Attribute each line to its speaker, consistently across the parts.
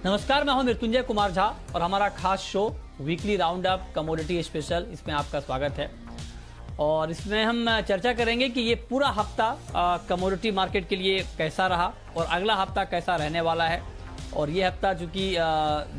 Speaker 1: नमस्कार, मैं हूं मृत्युंजय कुमार झा और हमारा खास show weekly round up commodity special, इसमें आपका स्वागत है। और इसमें हम चर्चा करेंगे कि ये पूरा हफ्ता कमोडिटी मार्केट के लिए कैसा रहा और अगला हफ्ता कैसा रहने वाला है। और ये हफ्ता चूँकि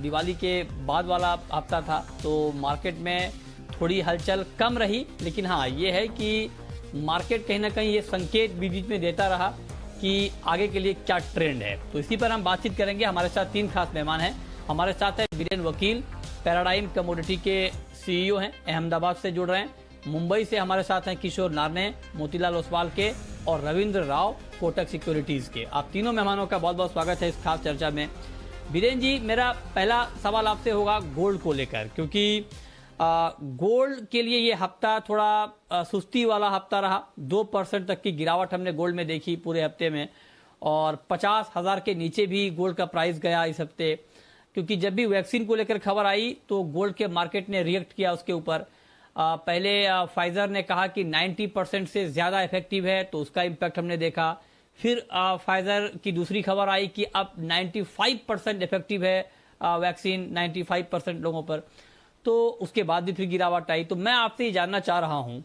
Speaker 1: दिवाली के बाद वाला हफ्ता था तो मार्केट में थोड़ी हलचल कम रही, लेकिन हाँ ये है कि मार्केट कहीं ना कहीं ये संकेत बीच बीच में देता रहा कि आगे के लिए क्या ट्रेंड है। तो इसी पर हम बातचीत करेंगे। हमारे साथ तीन खास मेहमान हैं। हमारे साथ है बीरेन वकील, पैराडाइम कमोडिटी के सीईओ हैं, अहमदाबाद से जुड़ रहे हैं। मुंबई से हमारे साथ हैं किशोर नारने, मोतीलाल ओसवाल के और रविंद्र राव, कोटक सिक्योरिटीज के। आप तीनों मेहमानों का बहुत बहुत स्वागत है इस खास चर्चा में। बीरेन जी, मेरा पहला सवाल आपसे होगा गोल्ड को लेकर, क्योंकि गोल्ड के लिए ये हफ्ता थोड़ा सुस्ती वाला हफ्ता रहा। 2% तक की गिरावट हमने गोल्ड में देखी पूरे हफ्ते में, और 50,000 के नीचे भी गोल्ड का प्राइस गया इस हफ्ते। क्योंकि जब भी वैक्सीन को लेकर खबर आई तो गोल्ड के मार्केट ने रिएक्ट किया उसके ऊपर। पहले फाइजर ने कहा कि 90% से ज्यादा इफेक्टिव है, तो उसका इम्पैक्ट हमने देखा। फिर फाइजर की दूसरी खबर आई कि अब 95% इफेक्टिव है वैक्सीन 95% लोगों पर, तो उसके बाद भी फिर गिरावट आई। तो मैं आपसे ये जानना चाह रहा हूं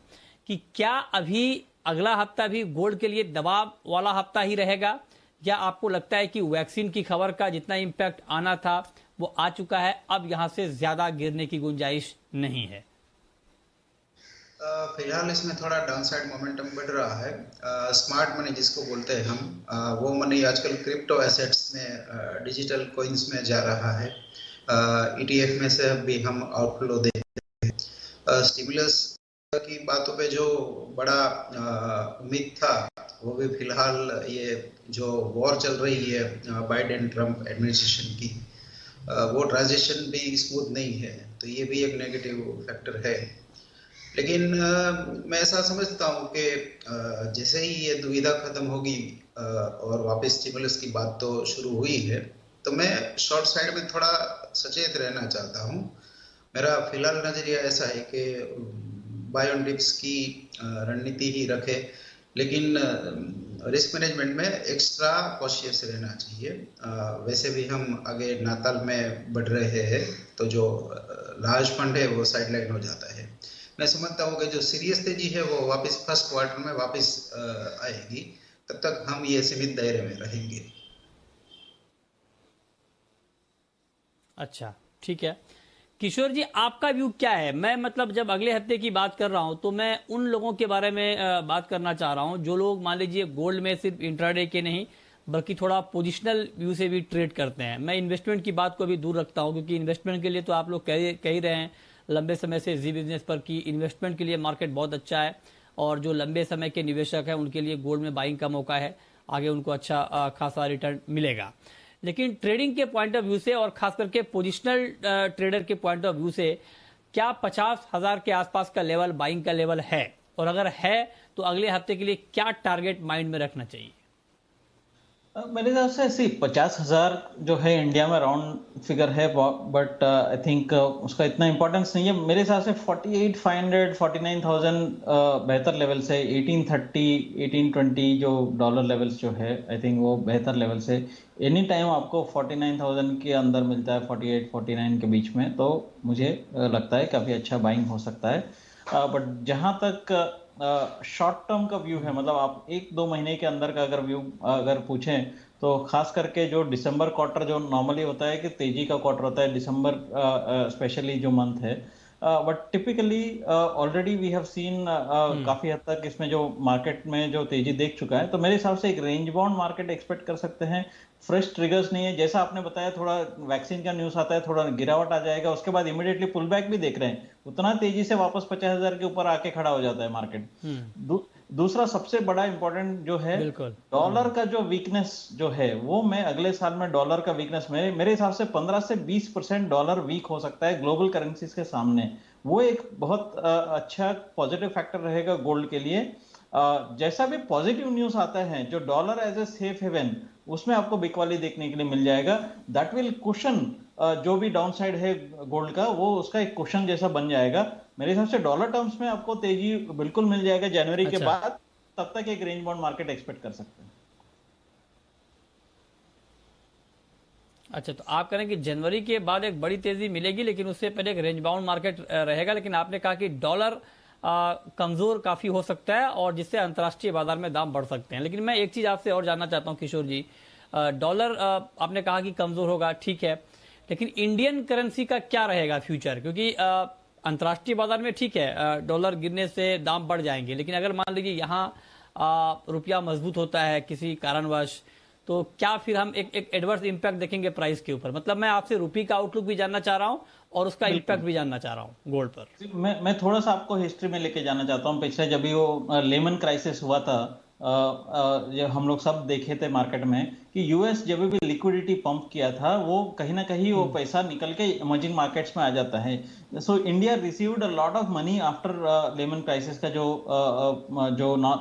Speaker 1: कि क्या अभी अगला हफ्ता भी गोल्ड के लिए दबाव वाला हफ्ता ही रहेगा, या आपको लगता है कि वैक्सीन की खबर का जितना इम्पैक्ट आना था वो आ चुका है, अब यहां से ज्यादा गिरने की गुंजाइश नहीं है?
Speaker 2: फिलहाल इसमें थोड़ा डाउन साइड मोमेंटम बढ़ रहा है। स्मार्ट मनी जिसको बोलते हैं हम, वो मनी आजकल क्रिप्टो एसेट्स में, डिजिटल कोइंस में जा रहा है। ईटीएफ में से भी हम आउटफ्लो देख, स्टिमुलस की बातों पे जो बड़ा उम्मीद था वो भी फिलहाल ये जो वॉर चल रही है बाइडेन ट्रम्प एडमिनिस्ट्रेशन की, वो ट्रांजिशन भी स्मूथ नहीं है, तो ये भी एक नेगेटिव फैक्टर है। लेकिन मैं ऐसा समझता हूँ कि जैसे ही ये दुविधा खत्म होगी और वापस स्टिमुलस की बात तो शुरू हुई है, तो मैं शॉर्ट साइड में थोड़ा सचेत रहना चाहता हूँ। मेरा फिलहाल नजरिया ऐसा है कि बाय ऑन डिप्स की रणनीति ही रखे, लेकिन रिस्क मैनेजमेंट में एक्स्ट्रा कॉशियस रहना चाहिए। वैसे भी हम आगे नाताल में बढ़ रहे हैं, तो जो लार्ज फंड है वो साइडलाइन हो जाता है। मैं समझता हूँ कि जो सीरियस तेजी है वो वापस फर्स्ट क्वार्टर में वापस आएगी, तब तक हम ये सीमित दायरे में रहेंगे।
Speaker 1: अच्छा, ठीक है। किशोर जी, आपका व्यू क्या है? मैं मतलब जब अगले हफ्ते की बात कर रहा हूं तो मैं उन लोगों के बारे में बात करना चाह रहा हूं जो लोग मान लीजिए गोल्ड में सिर्फ इंट्राडे के नहीं बल्कि थोड़ा पोजिशनल व्यू से भी ट्रेड करते हैं। मैं इन्वेस्टमेंट की बात को भी दूर रखता हूं, क्योंकि इन्वेस्टमेंट के लिए तो आप लोग कह ही रहे हैं लंबे समय से जी बिजनेस पर कि इन्वेस्टमेंट के लिए मार्केट बहुत अच्छा है, और जो लंबे समय के निवेशक हैं उनके लिए गोल्ड में बाइंग का मौका है, आगे उनको अच्छा खासा रिटर्न मिलेगा। लेकिन ट्रेडिंग के पॉइंट ऑफ व्यू से और खास करके पोजिशनल ट्रेडर के पॉइंट ऑफ व्यू से क्या 50,000 के आसपास का लेवल बाइंग का लेवल है? और अगर है तो अगले हफ्ते के लिए क्या टारगेट माइंड में रखना चाहिए?
Speaker 3: मेरे हिसाब से ऐसी 50,000 जो है इंडिया में राउंड फिगर है, बट आई थिंक उसका इतना इंपॉर्टेंस नहीं है। मेरे हिसाब से 48,500 49,000 बेहतर लेवल से, 1830 1820 जो डॉलर लेवल्स जो है, आई थिंक वो बेहतर लेवल से। एनी टाइम आपको 49,000 के अंदर मिलता है, 48 49 के बीच में, तो मुझे लगता है काफ़ी अच्छा बाइंग हो सकता है। बट जहाँ तक शॉर्ट टर्म का व्यू है, मतलब आप 1-2 महीने के अंदर का अगर व्यू अगर पूछें, तो खास करके जो दिसंबर क्वार्टर जो नॉर्मली होता है कि तेजी का क्वार्टर होता है, दिसंबर स्पेशली जो मंथ है, but typically already we have seen काफी हद तक इसमें जो मार्केट में जो तेजी देख चुका है, तो मेरे हिसाब से एक रेंज बाउंड मार्केट एक्सपेक्ट कर सकते हैं। फ्रेश ट्रिगर्स नहीं है, जैसा आपने बताया, थोड़ा वैक्सीन का न्यूज आता है, थोड़ा गिरावट आ जाएगा, उसके बाद इमीडिएटली पुल बैक भी देख रहे हैं, उतना तेजी से वापस 50,000 के ऊपर आके खड़ा हो जाता है मार्केट। दूसरा सबसे बड़ा इंपॉर्टेंट जो है, डॉलर का जो वीकनेस जो है, वो मैं अगले साल में डॉलर का वीकनेस मेरे हिसाब से 15 से 20% डॉलर वीक हो सकता है ग्लोबल करेंसीज के सामने। वो एक बहुत अच्छा पॉजिटिव फैक्टर रहेगा गोल्ड के लिए। जैसा भी पॉजिटिव न्यूज आता है, जो dollar as a safe haven, उसमें आपको बिकवाली देखने के लिए मिल जाएगा। दैट विल कुशन जो भी डाउन साइड है गोल्ड का, वो उसका एक कुशन जैसा बन जाएगा। मेरे हिसाब से डॉलर टर्म्स में आपको तेजी बिल्कुल मिल जाएगा जनवरी के बाद। तब तक एक रेंज बाउंड मार्केट एक्सपेक्ट कर सकते हैं।
Speaker 1: अच्छा, तो आप कह रहे हैं कि जनवरी के बाद एक बड़ी तेजी मिलेगी, लेकिन उससे पहले एक रेंज बाउंड मार्केट रहेगा। लेकिन आपने कहा कि डॉलर कमजोर काफी हो सकता है और जिससे अंतर्राष्ट्रीय बाजार में दाम बढ़ सकते हैं। लेकिन मैं एक चीज आपसे और जानना चाहता हूं किशोर जी, डॉलर आपने कहा कि कमजोर होगा, ठीक है, लेकिन इंडियन करेंसी का क्या रहेगा फ्यूचर? क्योंकि अंतर्राष्ट्रीय बाजार में ठीक है डॉलर गिरने से दाम बढ़ जाएंगे, लेकिन अगर मान लीजिए यहाँ रुपया मजबूत होता है किसी कारणवश, तो क्या फिर हम एक एडवर्स इंपैक्ट देखेंगे प्राइस के ऊपर? मतलब मैं आपसे रुपये का आउटलुक भी जानना चाह रहा हूं और उसका इंपैक्ट भी जानना चाह रहा हूं गोल्ड पर।
Speaker 3: मैं थोड़ा सा आपको हिस्ट्री में लेके जाना चाहता हूँ। पिछले जब भी वो लेमन क्राइसिस हुआ था, जब हम लोग सब देखे थे मार्केट में कि यूएस जब भी लिक्विडिटी पंप किया था, वो कहीं ना कहीं वो पैसा निकल के इमर्जिंग मार्केट्स में आ जाता है। So India received a lot of money after lemon crisis का जो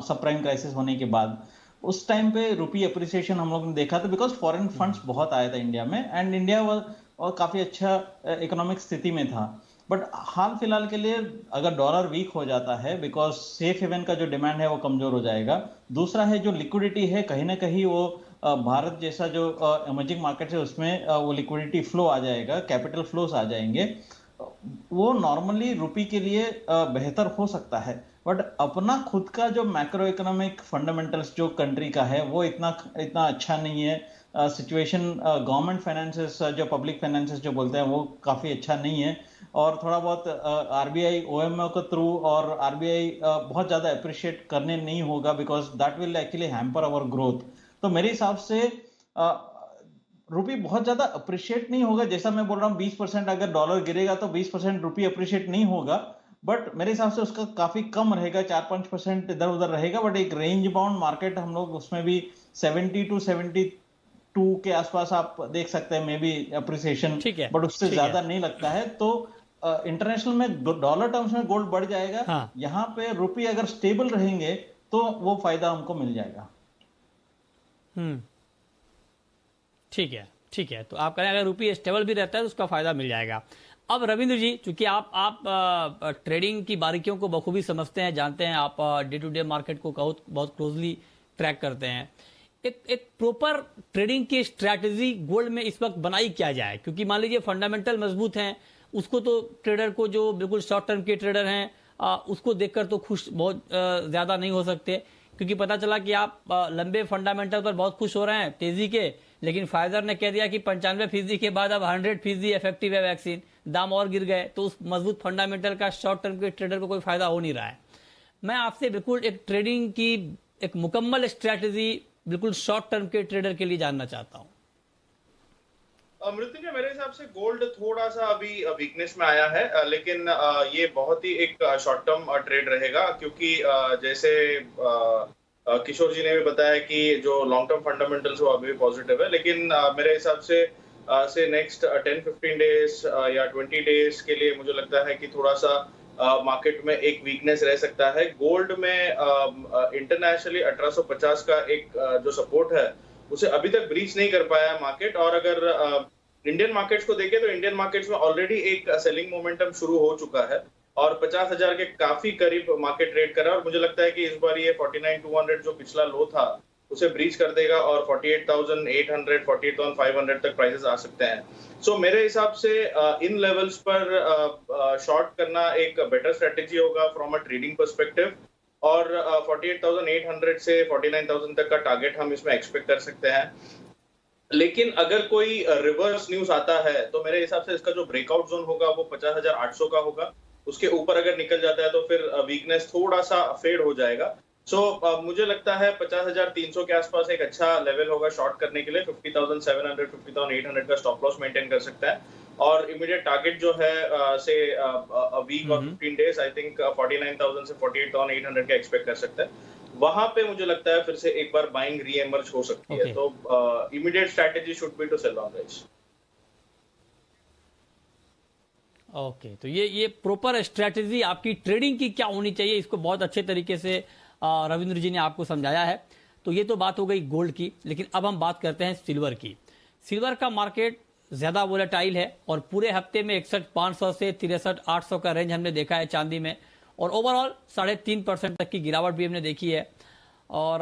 Speaker 3: सब प्राइम क्राइसिस होने के बाद। उस टाइम पे रुपी अप्रिसिएशन हम लोग ने देखा था, बिकॉज फॉरेन फंड्स बहुत आया था इंडिया में, एंड इंडिया और काफी अच्छा इकोनॉमिक स्थिति में था। बट हाल फिलहाल के लिए अगर डॉलर वीक हो जाता है, बिकॉज सेफ हेवन का जो डिमांड है वो कमजोर हो जाएगा। दूसरा है जो लिक्विडिटी है, कहीं ना कहीं वो भारत जैसा जो इमर्जिंग मार्केट है उसमें वो लिक्विडिटी फ्लो आ जाएगा, कैपिटल फ्लोस आ जाएंगे। वो नॉर्मली रुपी के लिए बेहतर हो सकता है। बट अपना खुद का जो मैक्रो इकोनॉमिक फंडामेंटल्स जो कंट्री का है वो इतना इतना अच्छा नहीं है। सिचुएशन गवर्नमेंट फाइनेंसेस जो पब्लिक फाइनेंसेस जो बोलते हैं वो काफी अच्छा नहीं है। और थोड़ा बहुत आरबीआई ओएमओ के थ्रू और आरबीआई बहुत ज्यादा अप्रिशिएट करने नहीं होगा, because that will actually hamper our growth. तो मेरे हिसाब से रुपी बहुत ज्यादा अप्रिशिएट नहीं होगा। जैसा मैं बोल रहा हूँ 20% अगर डॉलर गिरेगा तो 20% रुपी अप्रिशिएट नहीं होगा, बट मेरे हिसाब से उसका काफी कम रहेगा, 4-5% इधर उधर रहेगा। बट एक रेंज बाउंड मार्केट हम लोग उसमें भी 70 to 72 के आसपास आप देख सकते हैं मे बी अप्रिसिएशन,
Speaker 1: ठीक है,
Speaker 3: बट उससे
Speaker 1: ठीक
Speaker 3: ज्यादा
Speaker 1: है।
Speaker 3: नहीं लगता है। तो इंटरनेशनल में डॉलर टर्म्स में गोल्ड बढ़ जाएगा,
Speaker 1: हाँ।
Speaker 3: यहाँ पे रुपये अगर स्टेबल रहेंगे तो वो फायदा हमको मिल जाएगा।
Speaker 1: हम्म, ठीक है, ठीक है। तो आप कह रहे हैं अगर रुपये स्टेबल भी रहता है तो उसका फायदा मिल जाएगा। अब रविंद्र जी, चूंकि आप ट्रेडिंग की बारीकियों को बखूबी समझते हैं, जानते हैं, आप डे टू डे मार्केट को बहुत क्लोजली ट्रैक करते हैं, एक प्रॉपर ट्रेडिंग की स्ट्रैटेजी गोल्ड में इस वक्त बनाई क्या जाए? क्योंकि मान लीजिए फंडामेंटल मजबूत हैं, उसको तो ट्रेडर को जो बिल्कुल शॉर्ट टर्म के ट्रेडर हैं उसको देखकर तो खुश बहुत ज्यादा नहीं हो सकते, क्योंकि पता चला कि आप लंबे फंडामेंटल पर बहुत खुश हो रहे हैं तेजी के, लेकिन फाइजर ने कह दिया कि 95% के बाद अब 100% इफेक्टिव है वैक्सीन, दाम और गिर गए, तो उस मजबूत फंडामेंटल का शॉर्ट टर्म के ट्रेडर को कोई फायदा हो नहीं रहा है। मैं आपसे बिल्कुल एक ट्रेडिंग की एक मुकम्मल स्ट्रैटेजी बिल्कुल शॉर्ट टर्म के ट्रेडर के लिए जानना चाहता हूं।
Speaker 4: मृत्युंजय, मेरे हिसाब से गोल्ड थोड़ा सा अभी वीकनेस में आया है, लेकिन ये बहुत ही एक शॉर्ट टर्म ट्रेड रहेगा, क्योंकि जैसे किशोर जी ने भी बताया कि जो लॉन्ग टर्म फंडामेंटल्स वो अभी भी पॉजिटिव है, लेकिन मेरे हिसाब से नेक्स्ट 10-15 डेज या 20 डेज के लिए मुझे लगता है कि थोड़ा सा मार्केट में एक वीकनेस रह सकता है। गोल्ड में इंटरनेशनली 1850 का एक जो सपोर्ट है उसे अभी तक ब्रीच नहीं कर पाया है मार्केट। और अगर इंडियन मार्केट्स को देखें तो इंडियन मार्केट्स में ऑलरेडी एक सेलिंग मोमेंटम शुरू हो चुका है और 50,000 के काफी करीब मार्केट ट्रेड कर रहा है। और मुझे लगता है कि इस बार ये 49,200 जो पिछला लो था उसे ब्रीच कर देगा और 48,800, 48,500 तक प्राइसेस आ सकते हैं। सो मेरे हिसाब से इन लेवल्स पर शॉर्ट करना एक बेटर स्ट्रेटेजी होगा फ्रॉम अ ट्रेडिंग पर्सपेक्टिव। और 48,800 से 49,000 तक का टारगेट हम इसमें एक्सपेक्ट कर सकते हैं। लेकिन अगर कोई रिवर्स न्यूज आता है तो मेरे हिसाब से इसका जो ब्रेकआउट जोन होगा वो 50,800 का होगा। उसके ऊपर अगर निकल जाता है तो फिर वीकनेस थोड़ा सा फेड हो जाएगा। मुझे लगता है 50,300 के आसपास एक अच्छा लेवल होगा शॉर्ट करने के लिए। 50,700, 50,800 का स्टॉप लॉस मेंटेन कर सकता है और इमीडिएट टारगेट जो है से वीक और 15 डेज आई थिंक 49,000 से 48,800 का एक्सपेक्ट कर सकते हैं। वहां पे मुझे लगता है फिर से एक बार बाइंग री एमर्ज हो सकती है। तो immediate strategy should be to sell on rise.
Speaker 1: Okay, तो ये प्रॉपर स्ट्रैटेजी आपकी ट्रेडिंग की क्या होनी चाहिए, इसको बहुत अच्छे तरीके से रविंद्र जी ने आपको समझाया है। तो ये तो बात हो गई गोल्ड की, लेकिन अब हम बात करते हैं सिल्वर की। सिल्वर का मार्केट ज्यादा वोलेटाइल है और पूरे हफ्ते में 61,500 से 63,800 का रेंज हमने देखा है चांदी में, और ओवरऑल 3.5% तक की गिरावट भी हमने देखी है। और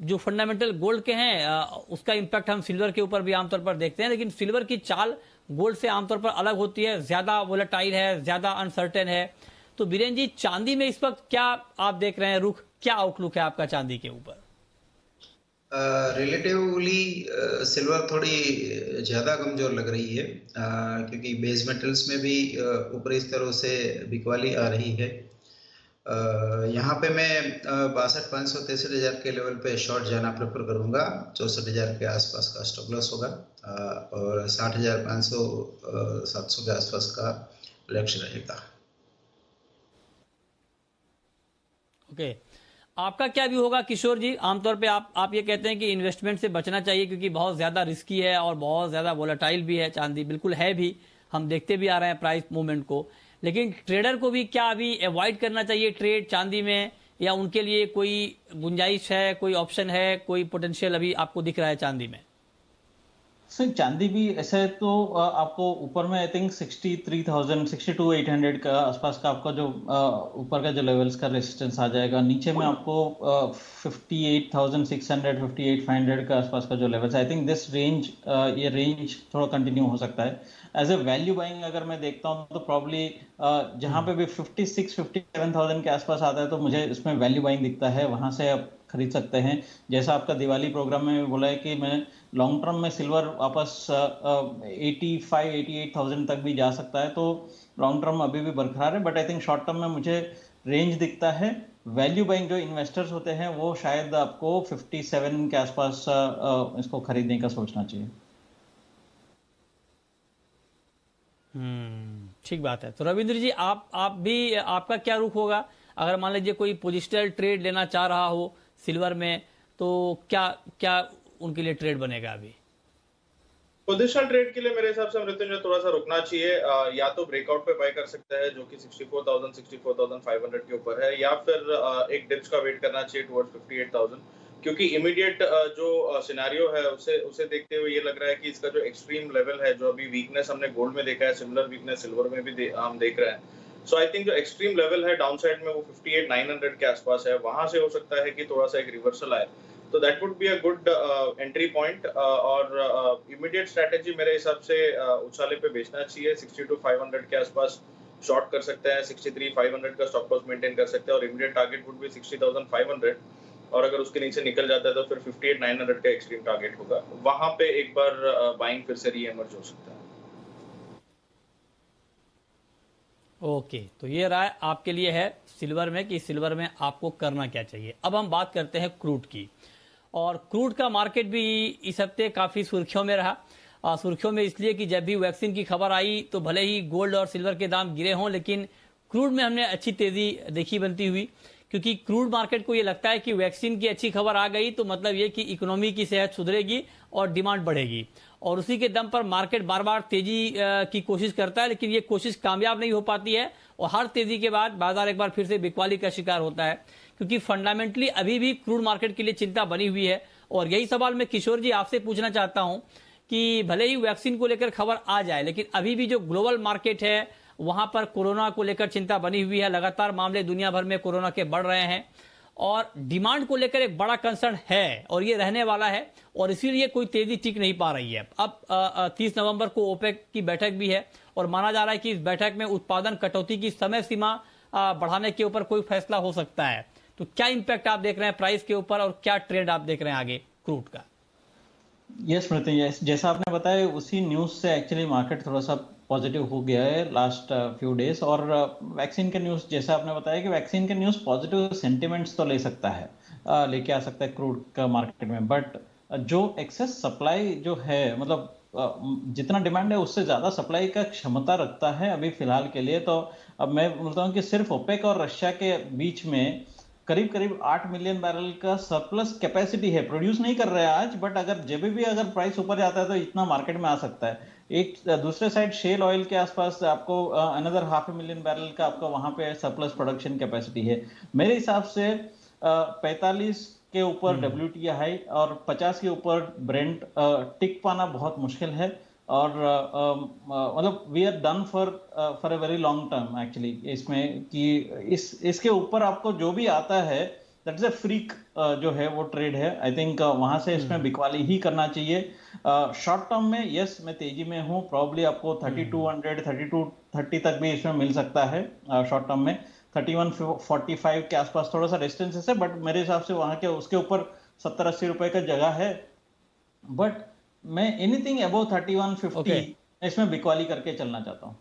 Speaker 1: जो फंडामेंटल गोल्ड के हैं उसका इम्पैक्ट हम सिल्वर के ऊपर भी आमतौर पर देखते हैं, लेकिन सिल्वर की चाल गोल्ड से आमतौर पर अलग होती है, ज्यादा वोलेटाइल है, ज्यादा अनसर्टेन है। तो बीरेन जी, चांदी में इस वक्त क्या आप देख रहे हैं रुख, क्या आउटलुक है आपका चांदी के ऊपर?
Speaker 2: रिलेटिवली सिल्वर थोड़ी ज़्यादा कमज़ोर लग रही है, क्योंकि बेस मेटल्स में भी ऊपरी स्तरों से बिकवाली आ रही है। यहाँ पे मैं 62,500 63,000 के लेवल पे शॉर्ट जाना प्रेफर करूँगा। 64,000 के आसपास का स्टॉप लॉस होगा, और 60,500 700 के आसपास का लक्ष्य रहेगा।
Speaker 1: ओके, आपका क्या व्यू होगा किशोर जी? आमतौर पे आप ये कहते हैं कि इन्वेस्टमेंट से बचना चाहिए क्योंकि बहुत ज्यादा रिस्की है और बहुत ज्यादा वोलेटाइल भी है चांदी, बिल्कुल है भी, हम देखते भी आ रहे हैं प्राइस मूवमेंट को। लेकिन ट्रेडर को भी क्या अभी अवॉइड करना चाहिए ट्रेड चांदी में, या उनके लिए कोई गुंजाइश है, कोई ऑप्शन है, कोई पोटेंशियल अभी आपको दिख रहा है चांदी में?
Speaker 3: सर चांदी भी ऐसा है तो आपको ऊपर में आई थिंक 63,000 62,800 का आसपास का आपका जो ऊपर का जो लेवल्स का रेजिस्टेंस आ जाएगा। नीचे में आपको 58,600 58,500 का आसपास का जो levels, I think this range, ये रेंज थोड़ा कंटिन्यू हो सकता है। एज ए वैल्यू बाइंग अगर मैं देखता हूँ तो प्रॉब्ली जहाँ पे भी 56 57,000 के आसपास आता है तो मुझे इसमें वैल्यू बाइंग दिखता है, वहां से आप खरीद सकते हैं। जैसा आपका दिवाली प्रोग्राम में बोला है कि मैं लॉन्ग टर्म में सिल्वर वापस 85 88,000 तक भी जा सकता है, तो लॉन्ग टर्म अभी भी बरकरार है। But I think short term में मुझे रेंज दिखता है। वैल्यू बाइंग जो इन्वेस्टर्स होते हैं वो शायद आपको 57 के आसपास इसको खरीदने का सोचना चाहिए।
Speaker 1: ठीक बात है। तो रविंद्र जी, आप भी, आपका क्या रुख होगा अगर मान लीजिए कोई पोजिशनल ट्रेड लेना चाह रहा हो सिल्वर में, तो क्या क्या उनके लिए ट्रेड बनेगा अभी?
Speaker 4: पोजिशनल ट्रेड के लिए मेरे हिसाब से मृत्युंजय थोड़ा सा रुकना चाहिए। या तो ब्रेकआउट पे बाय कर सकता है जो कि 64,000 64,500 के ऊपर है, या फिर एक डिप्स का वेट करना चाहिए टुवर्ड्स 58,000, क्योंकि इमीडिएट जो सिनेरियो है उसे देखते हुए ये लग रहा है कि इसका जो एक्सट्रीम लेवल है, जो अभी वीकनेस हमने गोल्ड में देखा है, सिमिलर वीकनेस सिल्वर में भी हम देख रहे हैं। सो आई थिंक जो एक्सट्रीम लेवल है डाउनसाइड में वो 58,900 के आसपास है, वहां से हो सकता है कि थोड़ा सा एक रिवर्सल आए, तो that would be a good entry point. और इमीडिएट स्ट्रेटेजी मेरे हिसाब से उछाले पे बेचना चाहिए। 62,500 के आसपास शॉर्ट कर सकते हैं, 63,500 का स्टॉप लॉस मेंटेन कर सकते हैं, और इमीडिएट टारगेट वुड बी 60,500, और अगर उसके नीचे निकल जाता है तो फिर 58,900 का एक्सट्रीम टारगेट होगा, वहां पे एक बार बाइंग फिर से रीएमर्ज हो सकता है।
Speaker 1: ओके, तो ये राय आपके लिए है सिल्वर में कि सिल्वर में आपको करना क्या चाहिए। अब हम बात करते हैं क्रूड की, और क्रूड का मार्केट भी इस हफ्ते काफ़ी सुर्खियों में रहा। सुर्खियों में इसलिए कि जब भी वैक्सीन की खबर आई तो भले ही गोल्ड और सिल्वर के दाम गिरे हों, लेकिन क्रूड में हमने अच्छी तेज़ी देखी बनती हुई, क्योंकि क्रूड मार्केट को ये लगता है कि वैक्सीन की अच्छी खबर आ गई तो मतलब ये कि इकोनॉमी की सेहत सुधरेगी और डिमांड बढ़ेगी, और उसी के दम पर मार्केट बार बार तेजी की कोशिश करता है, लेकिन ये कोशिश कामयाब नहीं हो पाती है, और हर तेजी के बाद बाजार एक बार फिर से बिकवाली का शिकार होता है, क्योंकि फंडामेंटली अभी भी क्रूड मार्केट के लिए चिंता बनी हुई है। और यही सवाल मैं किशोर जी आपसे पूछना चाहता हूं कि भले ही वैक्सीन को लेकर खबर आ जाए, लेकिन अभी भी जो ग्लोबल मार्केट है वहां पर कोरोना को लेकर चिंता बनी हुई है, लगातार मामले दुनिया भर में कोरोना के बढ़ रहे हैं, और डिमांड को लेकर एक बड़ा कंसर्न है और ये रहने वाला है, और इसीलिए कोई तेजी टिक नहीं पा रही है। अब 30 नवंबर को ओपेक की बैठक भी है, और माना जा रहा है कि इस बैठक में उत्पादन कटौती की समय सीमा बढ़ाने के ऊपर कोई फैसला हो सकता है। तो क्या इंपैक्ट आप देख रहे हैं प्राइस के ऊपर, और क्या ट्रेंड आप देख रहे हैं आगे क्रूड का?
Speaker 3: यस मृत्युंजय, जैसा आपने बताया उसी न्यूज से एक्चुअली मार्केट थोड़ा सा पॉजिटिव हो गया है लास्ट फ्यू डेज। और वैक्सीन के न्यूज, जैसा आपने बताया कि वैक्सीन के न्यूज पॉजिटिव सेंटिमेंट्स तो ले सकता है, लेके आ सकता है क्रूड का मार्केट में, बट जो एक्सेस सप्लाई जो है, मतलब जितना डिमांड है उससे ज्यादा सप्लाई का क्षमता रखता है अभी फिलहाल के लिए। तो अब मैं बोलता हूँ कि सिर्फ ओपेक और रशिया के बीच में करीब करीब 8 मिलियन बैरल का सरप्लस कैपेसिटी है। प्रोड्यूस नहीं कर रहे हैं आज, बट अगर जब भी अगर प्राइस ऊपर जाता है तो इतना मार्केट में आ सकता है। एक दूसरे साइड शेल ऑयल के आसपास आपको अनदर 500,000 बैरल का आपका वहां पे सरप्लस प्रोडक्शन कैपेसिटी है। मेरे हिसाब से 45 के ऊपर WTI हाई और 50 के ऊपर ब्रेंट टिक पाना बहुत मुश्किल है, और मतलब we are done for a very long term actually इसमें, कि इसके ऊपर आपको जो भी आता है दैट इज अ फ्रीक जो है वो ट्रेड है। आई थिंक वहां से इसमें बिकवाली ही करना चाहिए। शॉर्ट टर्म में यस मैं तेजी में हूँ, प्रॉब्ली आपको 3200 3230 तक भी इसमें मिल सकता है शॉर्ट टर्म में। 3145 के आसपास थोड़ा सा डिस्टेंस है, बट मेरे हिसाब से वहां के उसके ऊपर 70-80 रुपए का जगह है। बट मैं एनीथिंग अबव 3150 इसमें बिकवाली करके चलना चाहता हूँ।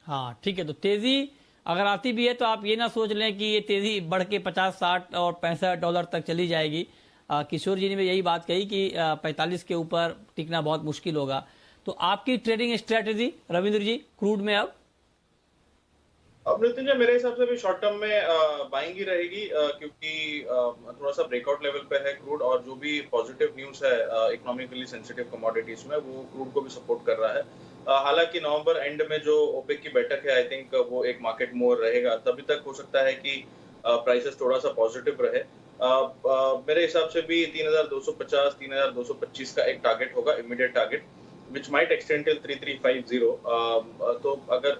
Speaker 1: हाँ ठीक है, तो तेजी अगर आती भी है तो आप ये ना सोच लें कि ये तेजी बढ़ के 50, 60 और $65 तक चली जाएगी। किशोर जी ने भी यही बात कही कि 45 के ऊपर टिकना बहुत मुश्किल होगा। तो आपकी ट्रेडिंग स्ट्रेटेजी रविंद्र जी क्रूड में
Speaker 4: अब नितिन जी, मेरे हिसाब से भी शॉर्ट टर्म में बाइंग ही रहेगी, क्योंकि थोड़ा सा ब्रेकआउट लेवल पे है क्रूड, और जो भी पॉजिटिव न्यूज है इकोनॉमिकली सेंसिटिव कमोडिटीज में, वो क्रूड को भी सपोर्ट कर रहा है। हालांकि नवंबर एंड में जो ओपेक की बैठक है, आई थिंक वो एक मार्केट मूवर रहेगा, तभी तक हो सकता है कि प्राइसेस थोड़ा सा पॉजिटिव रहे। मेरे हिसाब से भी 3250 3225 का एक टारगेट होगा, immediate target, which might extend till 3350। तो अगर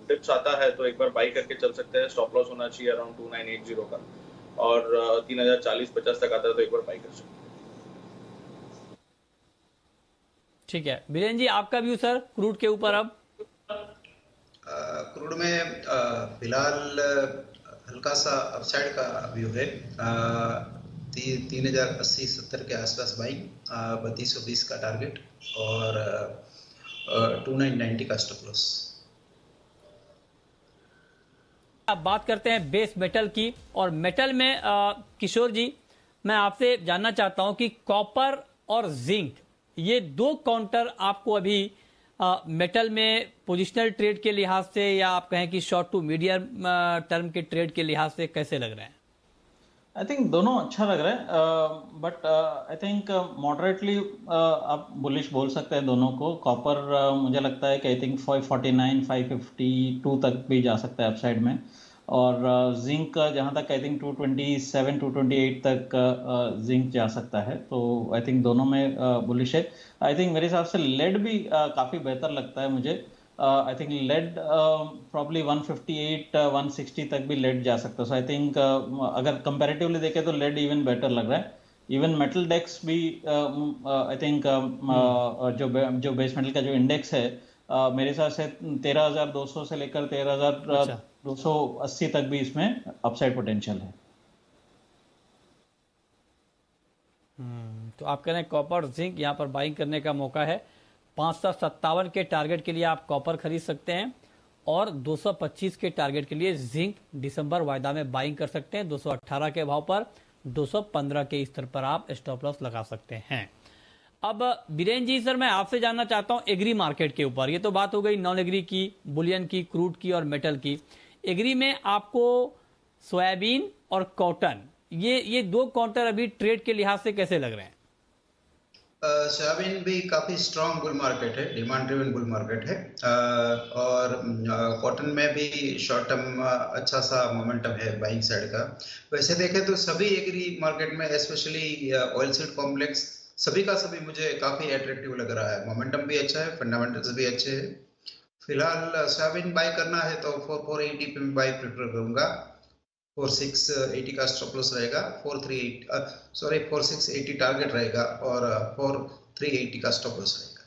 Speaker 4: डिप्स आता है तो एक बार बाई करके चल सकते हैं। स्टॉप लॉस होना चाहिए अराउंड 2980 का, और 3040-50 तक आता है तो एक बार बाई कर सकते हैं।
Speaker 1: ठीक है, बीरेन जी आपका व्यू सर क्रूड के ऊपर अब?
Speaker 2: क्रूड में फिलहाल हल्का सा अपसाइड का व्यू है। 3080-70 के आसपास बाइंग, 3220 का टारगेट और 2990 का स्टॉप लॉस।
Speaker 1: अब बात करते हैं बेस मेटल की, और मेटल में किशोर जी मैं आपसे जानना चाहता हूं कि कॉपर और जिंक, ये दो काउंटर आपको अभी मेटल में पोजिशनल ट्रेड के लिहाज से, या आप कहें कि शॉर्ट टू मीडियम टर्म के ट्रेड के लिहाज से कैसे लग रहे हैं?
Speaker 3: आई थिंक दोनों अच्छा लग रहा है, बट आई थिंक मॉडरेटली आप बुलिश बोल सकते हैं दोनों को। कॉपर मुझे लगता है कि आई थिंक 549 552 तक भी जा सकता है अपसाइड में, और जिंक जहां तक आई थिंक 227 228 तक जिंक जा सकता है। तो आई थिंक दोनों में बुलिश है। आई थिंक मेरे हिसाब से लेड भी काफी बेहतर लगता है मुझे। आई थिंक लेड प्रॉब्ली 158 160 तक भी लेड जा सकता है। सो आई थिंक अगर कंपैरेटिवली देखें तो लेड इवन बेटर लग रहा है। इवन मेटल डेक्स भी आई थिंक जो बेस मेटल का जो इंडेक्स है मेरे हिसाब से 13,200 से लेकर 13,280 तक भी इसमें अपसाइड पोटेंशियल है।
Speaker 1: तो आप कह रहे हैं कॉपर जिंक यहाँ पर बाइंग करने का मौका है। 557 के टारगेट के लिए आप कॉपर खरीद सकते हैं, और 225 के टारगेट के लिए जिंक दिसंबर वायदा में बाइंग कर सकते हैं। 218 के भाव पर 215 के स्तर पर आप स्टॉप लॉस लगा सकते हैं। अब बीरेन जी सर मैं आपसे जानना चाहता हूं एग्री मार्केट के ऊपर। ये तो बात हो गई नॉन एग्री की, बुलियन की, क्रूड की और मेटल की। एग्री में आपको सोयाबीन और कॉटन, ये दो काउंटर अभी ट्रेड के लिहाज से कैसे लग रहे हैं?
Speaker 2: सोयाबीन भी काफी स्ट्रॉन्ग बुल मार्केट है, डिमांड ड्रिवन बुल मार्केट है। और कॉटन में भी शॉर्ट टर्म अच्छा सा मोमेंटम है बाइंग साइड का। वैसे देखें तो सभी एग्री मार्केट में, स्पेशली ऑयल सीड कॉम्प्लेक्स, सभी का सभी मुझे काफी अट्रैक्टिव लग रहा है। मोमेंटम भी अच्छा है, फंडामेंटल्स भी अच्छे हैं। फिलहाल सोयाबीन बाय करना है तो 480 पे बाय प्रेफर करूंगा। 4680 का स्टॉप लॉस रहेगा, 4680 टारगेट रहेगा, और 4380 का स्टॉप लॉस रहेगा।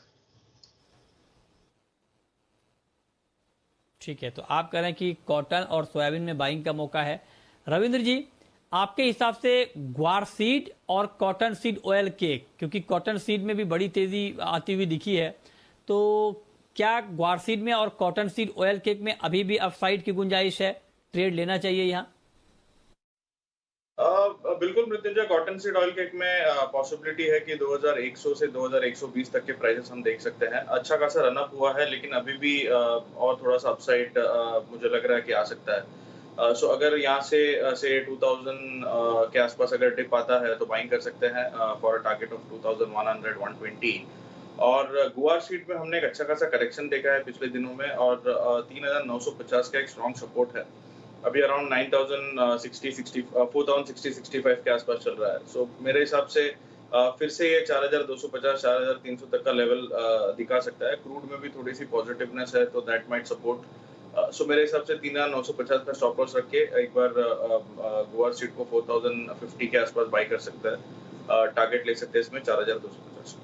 Speaker 1: ठीक है, तो आप कह रहे हैं कि कॉटन और सोयाबीन में बाइंग का मौका है। रविंद्र जी आपके हिसाब से ग्वार सीड और कॉटन सीड ऑयल केक, क्योंकि कॉटन सीड में भी बड़ी तेजी आती हुई दिखी है, तो क्या ग्वार सीड में और कॉटन सीड ऑयल केक में अभी भी अपसाइड की गुंजाइश है? ट्रेड लेना चाहिए यहाँ?
Speaker 4: बिल्कुल Mrityunjay, cotton seed oil cake में पॉसिबिलिटी है कि 2100 से 2120 तक के प्राइसेस हम देख सकते हैं। अच्छा खासा रन अप हुआ है, लेकिन अभी भी और थोड़ा सा अपसाइड मुझे लग रहा है कि आ सकता है। सो अगर यहाँ से 2000 के आसपास अगर डिप आता है तो बाइंग कर सकते हैं फॉर अ टारगेट ऑफ 2100 120। और गुआर सीड में हमने एक अच्छा खासा करेक्शन देखा है पिछले दिनों में, और 3950 का एक स्ट्रॉन्ग सपोर्ट है। अभी अराउंड 4060-65 के आसपास चल रहा है। सो मेरे हिसाब से फिर से ये 4250 4300 तक का लेवल दिखा सकता है। क्रूड में भी थोड़ी सी पॉजिटिवनेस है, तो दैट माइट सपोर्ट सो मेरे हिसाब से 3,950 का स्टॉप लॉस रख के एक बार गोवा स्ट्रीट को 4,050 के आसपास बाई कर सकता है। टारगेट ले सकते हैं इसमें 4,250।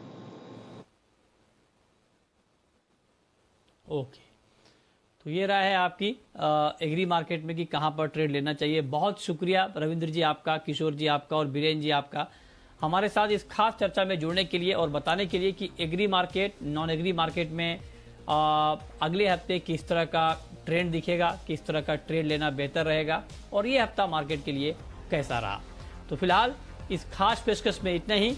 Speaker 1: ओके, तो ये रहा है आपकी एग्री मार्केट में कि कहाँ पर ट्रेड लेना चाहिए। बहुत शुक्रिया रविंद्र जी आपका, किशोर जी आपका और बीरेन जी आपका हमारे साथ इस खास चर्चा में जुड़ने के लिए और बताने के लिए कि agri market non agri market में अगले हफ्ते किस तरह का ट्रेंड दिखेगा, किस तरह का ट्रेड लेना बेहतर रहेगा और ये हफ्ता मार्केट के लिए कैसा रहा। तो फिलहाल इस खास पेशकश में इतना ही।